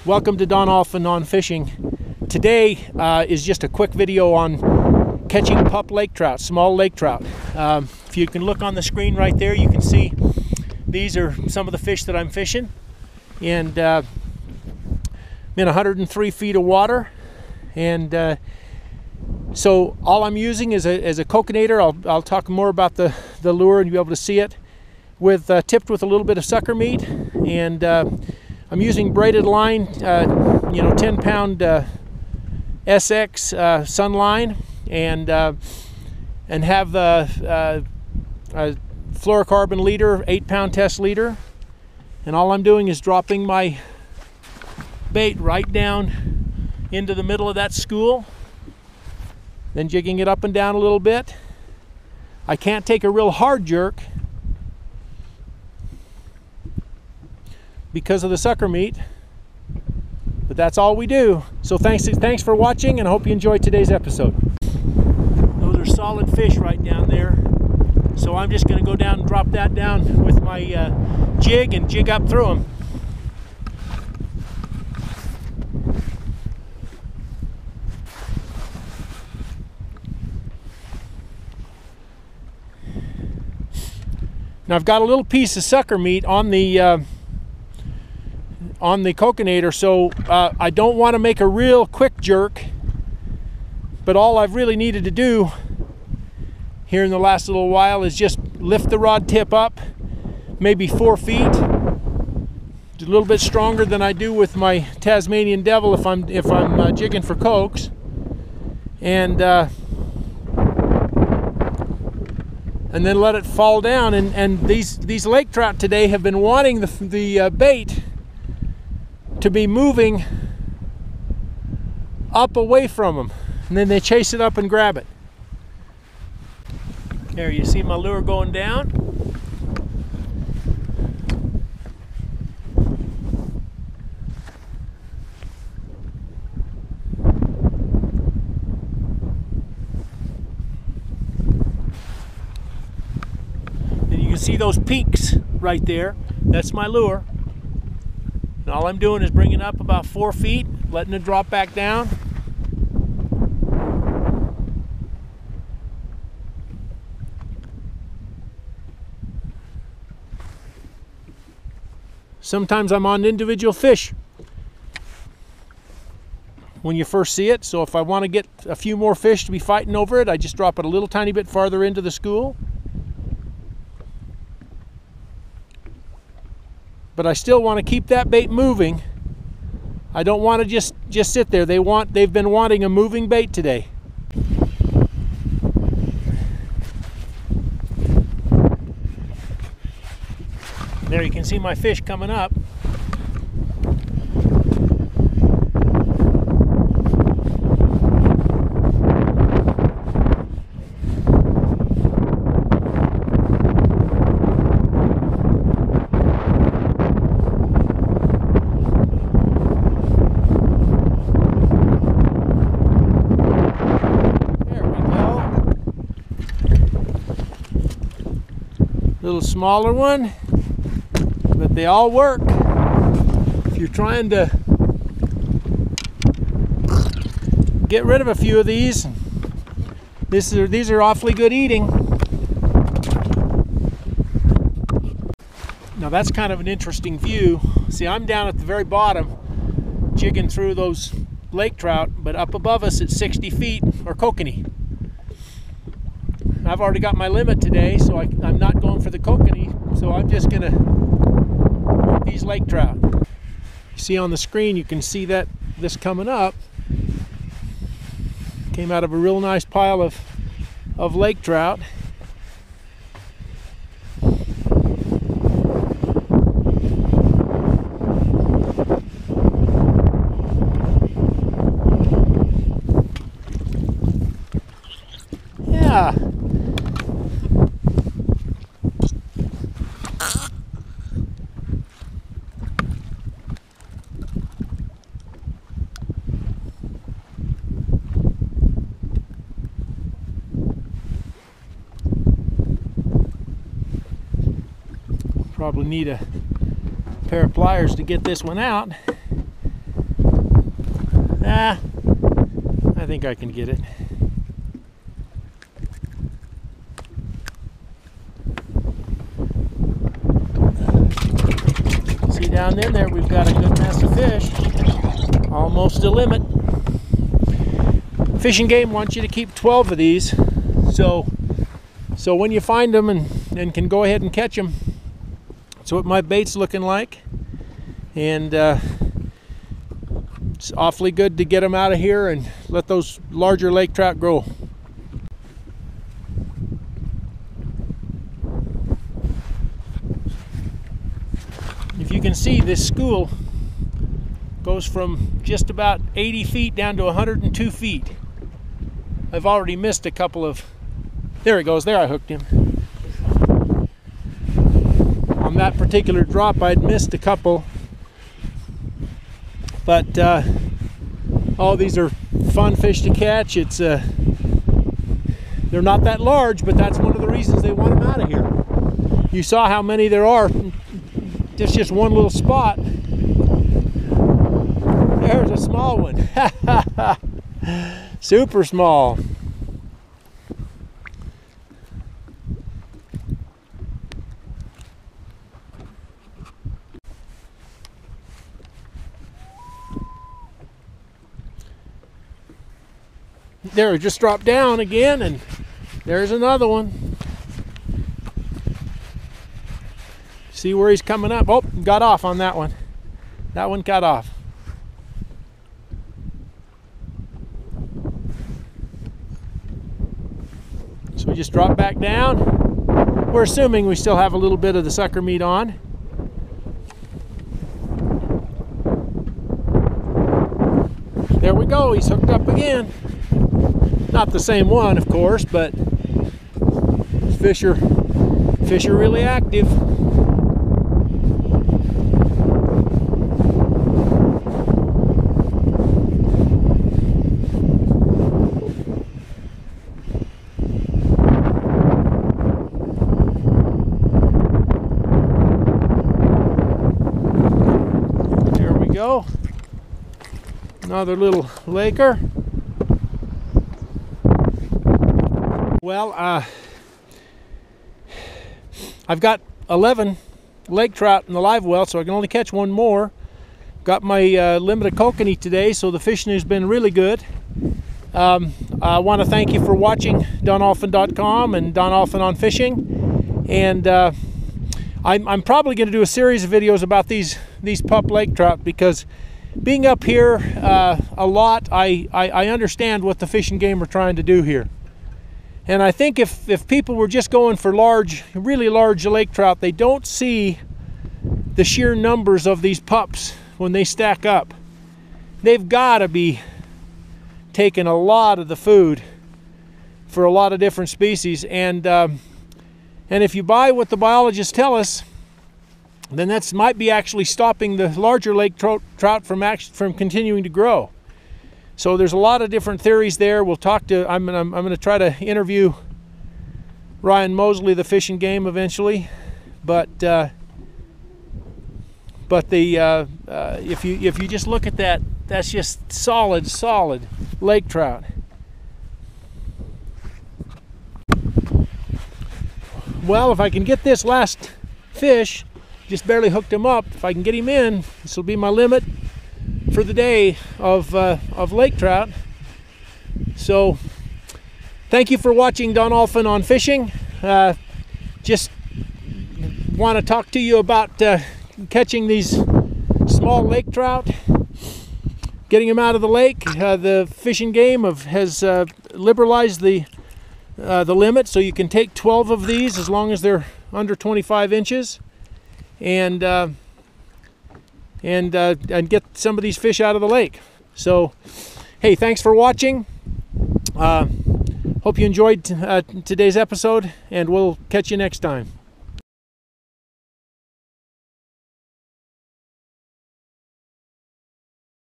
Welcome to Don Allphin on Fishing. Today is just a quick video on catching pup lake trout, small lake trout. If you can look on the screen right there, you can see these are some of the fish that I'm fishing. And I'm in 103 feet of water. And so all I'm using is a Kokanator. I'll talk more about the lure and you'll be able to see it. Tipped with a little bit of sucker meat. And I'm using braided line, 10-pound SX Sunline, and have the fluorocarbon leader, 8-pound test leader. And all I'm doing is dropping my bait right down into the middle of that school, then jigging it up and down a little bit. I can't take a real hard jerk because of the sucker meat, but that's all we do. So thanks for watching, and I hope you enjoyed today's episode. Those are solid fish right down there, so I'm just going to go down and drop that down with my jig and jig up through them. Now I've got a little piece of sucker meat on the Kokanator, so I don't want to make a real quick jerk, but all I've really needed to do here in the last little while is just lift the rod tip up maybe 4 feet, a little bit stronger than I do with my Tasmanian Devil if I'm jigging for cokes, and then let it fall down. And these lake trout today have been wanting the bait to be moving up away from them, and then they chase it up and grab it. There, you see my lure going down. And you can see those peaks right there. That's my lure. And all I'm doing is bringing up about 4 feet, letting it drop back down. Sometimes I'm on individual fish when you first see it, so if I want to get a few more fish to be fighting over it, I just drop it a little tiny bit farther into the school. But I still want to keep that bait moving. I don't want to just sit there. They've been wanting a moving bait today. There, you can see my fish coming up. Little smaller one, but they all work. If you're trying to get rid of a few of these are awfully good eating. Now that's kind of an interesting view. See, I'm down at the very bottom jigging through those lake trout, but up above us at 60 feet are kokanee. I've already got my limit today, so I'm not going for the kokanee, so I'm just gonna work these lake trout. You see on the screen, you can see that this coming up came out of a real nice pile of lake trout. Yeah. Probably need a pair of pliers to get this one out. I think I can get it. See down in there, we've got a good mess of fish. Almost a limit. Fish and Game wants you to keep 12 of these. So when you find them and can go ahead and catch them. That's what my bait's looking like. And it's awfully good to get them out of here and let those larger lake trout grow. If you can see, this school goes from just about 80 feet down to 102 feet. I've already missed a couple of... There he goes, there I hooked him. On that particular drop I'd missed a couple. But oh, these are fun fish to catch. It's they're not that large, but that's one of the reasons they want them out of here. You saw how many there are. Just one little spot. There's a small one. Super small. There, it just dropped down again, and there's another one. See where he's coming up? Oh, got off on that one. That one got off. So we just drop back down. We're assuming we still have a little bit of the sucker meat on. There we go, he's hooked up again. Not the same one, of course, but fish are really active. There we go. Another little laker. Well, I've got 11 lake trout in the live well, so I can only catch one more. Got my limit of kokanee today, so the fishing has been really good. I want to thank you for watching donallphin.com and Don Allphin on Fishing. And I'm probably going to do a series of videos about these pup lake trout, because being up here a lot, I understand what the Fish and Game are trying to do here. And I think if people were just going for large, really large lake trout, they don't see the sheer numbers of these pups when they stack up. They've got to be taking a lot of the food for a lot of different species. And if you buy what the biologists tell us, then that might be actually stopping the larger lake trout from continuing to grow. So there's a lot of different theories there. We'll talk to, I'm gonna try to interview Ryan Mosley, the Fish and Game, eventually. But if you just look at that, that's just solid lake trout. Well, if I can get this last fish, just barely hooked him up. If I can get him in, this will be my limit for the day of lake trout. So thank you for watching Don Allphin on Fishing. Just want to talk to you about catching these small lake trout, getting them out of the lake. The Fish and Game has liberalized the limit, so you can take 12 of these as long as they're under 25 inches. And get some of these fish out of the lake. So, hey, thanks for watching. Hope you enjoyed today's episode, and we'll catch you next time.